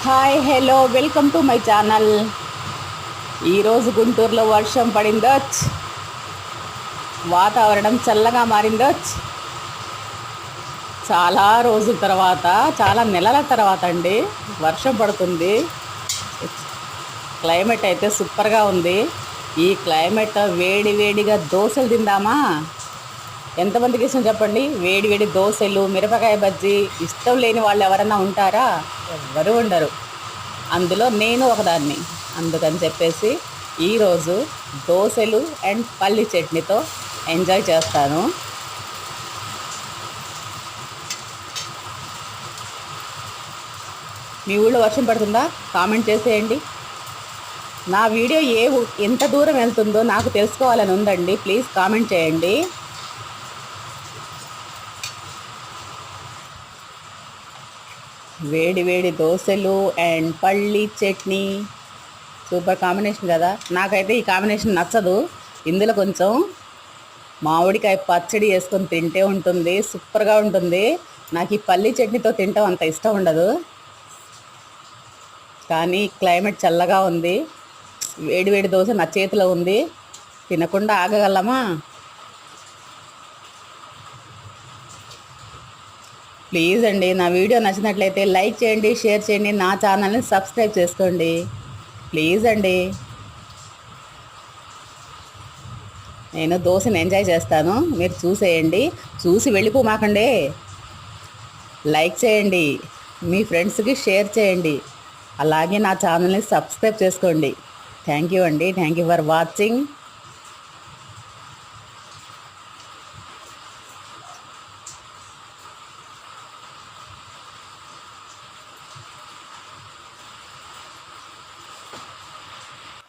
Hi hello welcome to my channel. ఈరోజు గుంటూరులో వర్షం పడిందోచ్, వాతావరణం చల్లగా మారిందోచ్. చాలా రోజుల తర్వాత, చాలా నెలల తర్వాత అండి వర్షం పడుతుంది. క్లైమేట్ అయితే సూపర్గా ఉంది. ఈ క్లైమేట్ వేడి వేడిగా దోశలు తిందామా? ఎంతమందికి ఇష్టం చెప్పండి? వేడి వేడి దోశలు, మిరపకాయ బజ్జీ ఇష్టం లేని వాళ్ళు ఎవరైనా ఉంటారా? ఎవ్వరూ ఉండరు. అందులో నేను ఒకదాన్ని. అందుకని చెప్పేసి ఈరోజు దోశలు అండ్ పల్లి చట్నీతో ఎంజాయ్ చేస్తాను. మీ ఊళ్ళో వర్షం పడుతుందా? కామెంట్ చేసేయండి. నా వీడియో ఎంత దూరం వెళ్తుందో నాకు తెలుసుకోవాలని ఉందండి. ప్లీజ్ కామెంట్ చేయండి. వేడి వేడి దోశలు అండ్ పల్లి చట్నీ సూపర్ కాంబినేషన్ కదా. నాకైతే ఈ కాంబినేషన్ నచ్చదు. ఇందులో కొంచెం మామిడికాయ పచ్చడి వేసుకొని తింటే ఉంటుంది, సూపర్గా ఉంటుంది. నాకు ఈ పల్లి చట్నీతో తింటాం అంత ఇష్టం ఉండదు. కానీ క్లైమేట్ చల్లగా ఉంది, వేడి వేడి దోశ నా చేతిలో ఉంది, తినకుండా ఆగగలమా? ప్లీజ్ అండి, నా వీడియో నచ్చినట్లయితే లైక్ చేయండి, షేర్ చేయండి, నా ఛానల్ని సబ్స్క్రైబ్ చేసుకోండి. ప్లీజ్ అండి. నేను దోశని ఎంజాయ్ చేస్తాను, మీరు చూసేయండి. చూసి వెళ్ళిపోమాకండి. లైక్ చేయండి, మీ ఫ్రెండ్స్కి షేర్ చేయండి, అలాగే నా ఛానల్ని సబ్స్క్రైబ్ చేసుకోండి. థ్యాంక్ యూ అండి. Thank you for watching.